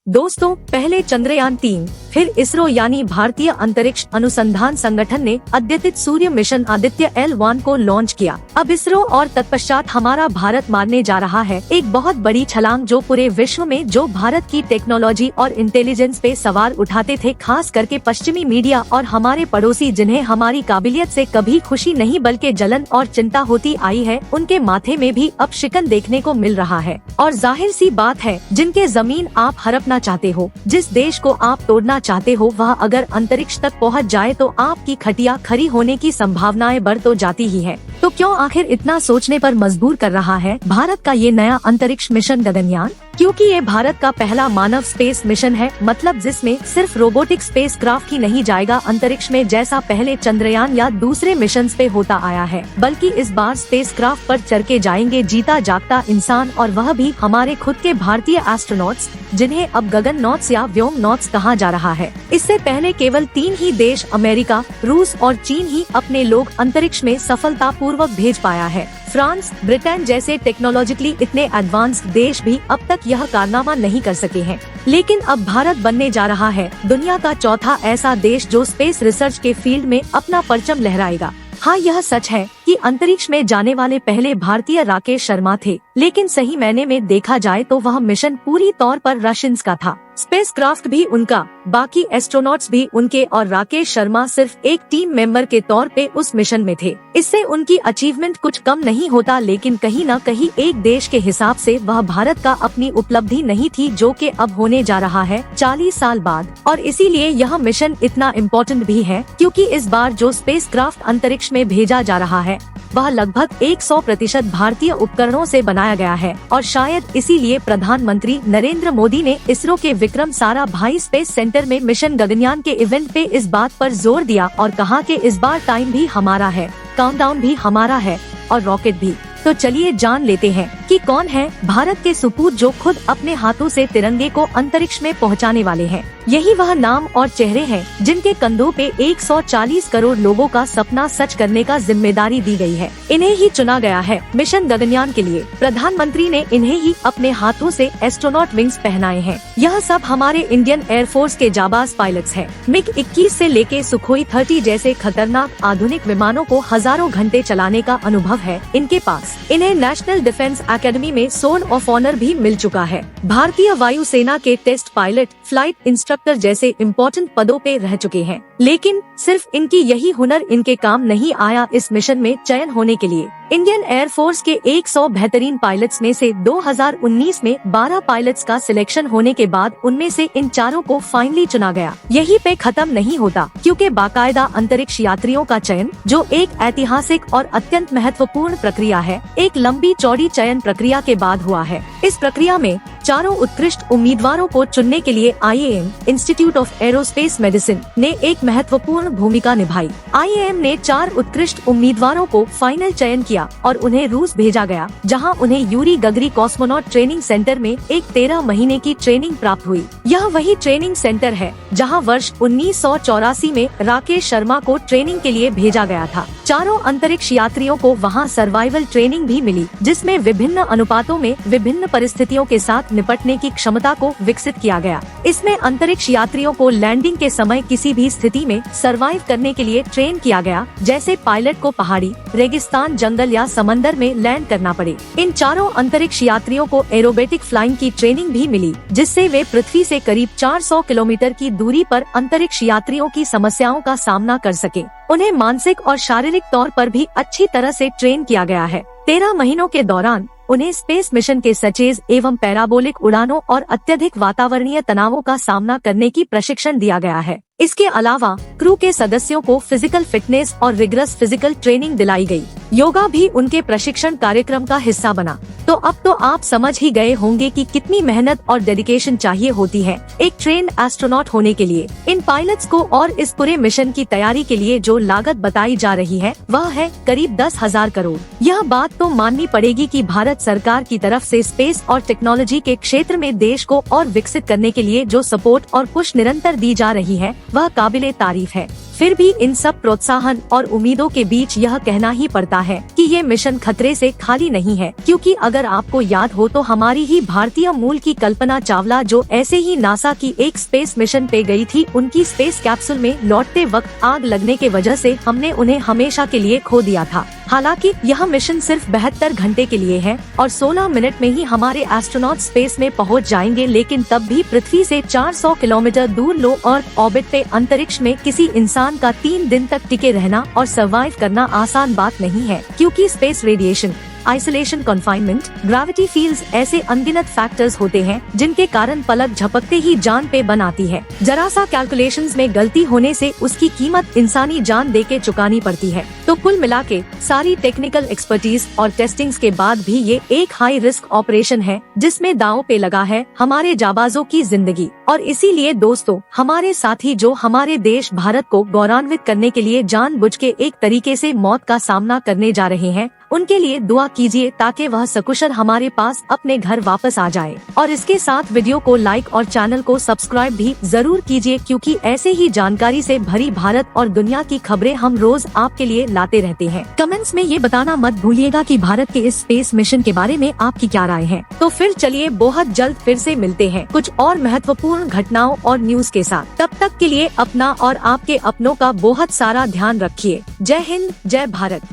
दोस्तों, पहले चंद्रयान-3, फिर इसरो यानी भारतीय अंतरिक्ष अनुसंधान संगठन ने अद्यतित सूर्य मिशन आदित्य L1 को लॉन्च किया। अब इसरो और तत्पश्चात हमारा भारत मारने जा रहा है एक बहुत बड़ी छलांग, जो पूरे विश्व में जो भारत की टेक्नोलॉजी और इंटेलिजेंस पे सवाल उठाते थे, खास करके पश्चिमी मीडिया और हमारे पड़ोसी, जिन्हें हमारी काबिलियत से कभी खुशी नहीं बल्कि जलन और चिंता होती आई है, उनके माथे में भी अब शिकन देखने को मिल रहा है। और जाहिर सी बात है, जिनके जमीन आप हड़पना चाहते हो, जिस देश को आप तोड़ना चाहते हो, वह अगर अंतरिक्ष तक पहुंच जाए तो आपकी खटिया खड़ी होने की संभावनाएं बढ़ तो जाती ही है। तो क्यों आखिर इतना सोचने पर मजबूर कर रहा है भारत का ये नया अंतरिक्ष मिशन गगनयान? क्योंकि ये भारत का पहला मानव स्पेस मिशन है, मतलब जिसमें सिर्फ रोबोटिक स्पेस क्राफ्ट ही नहीं जाएगा अंतरिक्ष में जैसा पहले चंद्रयान या दूसरे मिशन पे होता आया है, बल्कि इस बार स्पेस क्राफ्ट पर चढ़ के जाएंगे जीता जागता इंसान, और वह भी हमारे खुद के भारतीय एस्ट्रोनॉट्स, जिन्हें अब गगन नॉट्स या व्योम नॉट्स कहा जा रहा है। इससे पहले केवल 3 ही देश अमेरिका, रूस और चीन ही अपने लोग अंतरिक्ष में सफलतापूर्वक भेज पाया है। फ्रांस, ब्रिटेन जैसे टेक्नोलॉजिकली इतने एडवांस्ड देश भी अब तक यह कारनामा नहीं कर सके हैं, लेकिन अब भारत बनने जा रहा है दुनिया का चौथा ऐसा देश जो स्पेस रिसर्च के फील्ड में अपना परचम लहराएगा। हाँ, यह सच है कि अंतरिक्ष में जाने वाले पहले भारतीय राकेश शर्मा थे, लेकिन सही मायने में देखा जाए तो वह मिशन पूरी तौर पर रशियंस का था। स्पेस क्राफ्ट भी उनका, बाकी एस्ट्रोनॉट्स भी उनके, और राकेश शर्मा सिर्फ एक टीम मेंबर के तौर पे उस मिशन में थे। इससे उनकी अचीवमेंट कुछ कम नहीं होता, लेकिन कहीं न कहीं एक देश के हिसाब से वह भारत का अपनी उपलब्धि नहीं थी, जो कि अब होने जा रहा है 40 साल बाद। और इसीलिए यह मिशन इतना इम्पोर्टेंट भी है, क्योंकि इस बार जो स्पेस क्राफ्ट अंतरिक्ष में भेजा जा रहा है वह लगभग 100% भारतीय उपकरणों से बनाया गया है, और शायद इसीलिए प्रधानमंत्री नरेंद्र मोदी ने इसरो के विक्रम साराभाई स्पेस सेंटर में मिशन गगनयान के इवेंट पे इस बात पर जोर दिया और कहा कि इस बार टाइम भी हमारा है, काउंटडाउन भी हमारा है और रॉकेट भी। तो चलिए जान लेते हैं कि कौन है भारत के सुपूत जो खुद अपने हाथों से तिरंगे को अंतरिक्ष में पहुंचाने वाले हैं। यही वह नाम और चेहरे हैं जिनके कंधों पे 140 करोड़ लोगों का सपना सच करने का जिम्मेदारी दी गई है। इन्हें ही चुना गया है मिशन गगनयान के लिए। प्रधानमंत्री ने इन्हें ही अपने हाथों से एस्ट्रोनॉट विंग्स पहनाए हैं। यह सब हमारे इंडियन एयरफोर्स के जाबाज पायलट्स हैं। MiG-21 से लेके सुखोई 30 जैसे खतरनाक आधुनिक विमानों को हजारों घंटे चलाने का अनुभव है इनके पास। इन्हें नेशनल डिफेंस एकेडमी में सोर्ड ऑफ ऑनर भी मिल चुका है। भारतीय वायुसेना के टेस्ट पायलट, फ्लाइट इंस्ट्रक्टर जैसे इम्पोर्टेंट पदों पे रह चुके हैं, लेकिन सिर्फ इनकी यही हुनर इनके काम नहीं आया इस मिशन में चयन होने के लिए। इंडियन एयरफोर्स के 100 बेहतरीन पायलट्स में से 2019 में 12 पायलट्स का सिलेक्शन होने के बाद उनमें से इन 4 को फाइनली चुना गया। यही पे खत्म नहीं होता, क्योंकि बाकायदा अंतरिक्ष यात्रियों का चयन, जो एक ऐतिहासिक और अत्यंत महत्वपूर्ण प्रक्रिया है, एक लंबी चौड़ी चयन प्रक्रिया के बाद हुआ है। इस प्रक्रिया में 4 उत्कृष्ट उम्मीदवारों को चुनने के लिए IAM, institute of aerospace medicine, ने एक महत्वपूर्ण भूमिका निभाई। IAM ने 4 उत्कृष्ट उम्मीदवारों को फाइनल चयन किया और उन्हें रूस भेजा गया, जहां उन्हें यूरी गगरी कॉस्मोनॉट ट्रेनिंग सेंटर में एक 13 महीने की ट्रेनिंग प्राप्त हुई। यह वही ट्रेनिंग सेंटर है जहां वर्ष 1984 में राकेश शर्मा को ट्रेनिंग के लिए भेजा गया था। 4 अंतरिक्ष यात्रियों को वहां सर्वाइवल ट्रेनिंग भी मिली, जिसमें विभिन्न अनुपातों में विभिन्न परिस्थितियों के साथ निपटने की क्षमता को विकसित किया गया। इसमें अंतरिक्ष यात्रियों को लैंडिंग के समय किसी भी स्थिति में सरवाइव करने के लिए ट्रेन किया गया, जैसे पायलट को पहाड़ी, रेगिस्तान, जंगल या समंदर में लैंड करना पड़े। इन 4 अंतरिक्ष यात्रियों को एरोबेटिक फ्लाइंग की ट्रेनिंग भी मिली, जिससे वे पृथ्वी से करीब 400 किलोमीटर की दूरी पर अंतरिक्ष यात्रियों की समस्याओं का सामना कर सके। उन्हें मानसिक और शारीरिक तौर पर भी अच्छी तरह से ट्रेन किया गया है। 13 महीनों के दौरान उन्हें स्पेस मिशन के सचेज एवं पैराबोलिक उड़ानों और अत्यधिक वातावरणीय तनावों का सामना करने की प्रशिक्षण दिया गया है। इसके अलावा क्रू के सदस्यों को फिजिकल फिटनेस और रिगरस फिजिकल ट्रेनिंग दिलाई गई। योगा भी उनके प्रशिक्षण कार्यक्रम का हिस्सा बना। तो अब तो आप समझ ही गए होंगे कि कितनी मेहनत और डेडिकेशन चाहिए होती है एक ट्रेन्ड एस्ट्रोनॉट होने के लिए। इन पायलट्स को और इस पूरे मिशन की तैयारी के लिए जो लागत बताई जा रही है वह है करीब 10,000 करोड़। यह बात तो माननी पड़ेगी कि भारत सरकार की तरफ से स्पेस और टेक्नोलॉजी के क्षेत्र में देश को और विकसित करने के लिए जो सपोर्ट और पुश निरंतर दी जा रही है वह काबिले तारीफ है। फिर भी इन सब प्रोत्साहन और उम्मीदों के बीच यह कहना ही पड़ता है कि ये मिशन खतरे से खाली नहीं है, क्योंकि अगर आपको याद हो तो हमारी ही भारतीय मूल की कल्पना चावला, जो ऐसे ही नासा की एक स्पेस मिशन पे गई थी, उनकी स्पेस कैप्सूल में लौटते वक्त आग लगने के वजह से हमने उन्हें हमेशा के लिए खो दिया था। हालांकि यह मिशन सिर्फ 72 घंटे के लिए है और 16 मिनट में ही हमारे एस्ट्रोनॉट स्पेस में पहुंच जाएंगे, लेकिन तब भी पृथ्वी से 400 किलोमीटर दूर लो अर्थ ऑर्बिट पे अंतरिक्ष में किसी इंसान का 3 दिन तक टिके रहना और सर्वाइव करना आसान बात नहीं है, क्योंकि space radiation, isolation, confinement, gravity fields ऐसे अनगिनत फैक्टर्स होते हैं जिनके कारण पलक झपकते ही जान पे बन आती है। जरा सा कैलकुलेशंस में गलती होने से उसकी कीमत इंसानी जान देके चुकानी पड़ती है। तो कुल मिला के सारी टेक्निकल एक्सपर्टीज और टेस्टिंग्स के बाद भी ये एक हाई रिस्क ऑपरेशन है जिसमें दांव पे लगा है हमारे जाबाजों की जिंदगी। और इसीलिए दोस्तों, हमारे साथी जो हमारे देश भारत को गौरवान्वित करने के लिए जानबूझ के एक तरीके से मौत का सामना करने जा रहे हैं, उनके लिए दुआ कीजिए ताकि वह सकुशल हमारे पास अपने घर वापस आ जाए। और इसके साथ वीडियो को लाइक और चैनल को सब्सक्राइब भी जरूर कीजिए, क्योंकि ऐसे ही जानकारी से भरी भारत और दुनिया की खबरें हम रोज आपके लिए लाते रहते हैं। कमेंट्स में ये बताना मत भूलिएगा कि भारत के इस स्पेस मिशन के बारे में आपकी क्या राय है। तो फिर चलिए बहुत जल्द फिर से मिलते हैं कुछ और महत्वपूर्ण घटनाओं और न्यूज के साथ। तब तक के लिए अपना और आपके अपनों का बहुत सारा ध्यान रखिए। जय हिंद, जय भारत।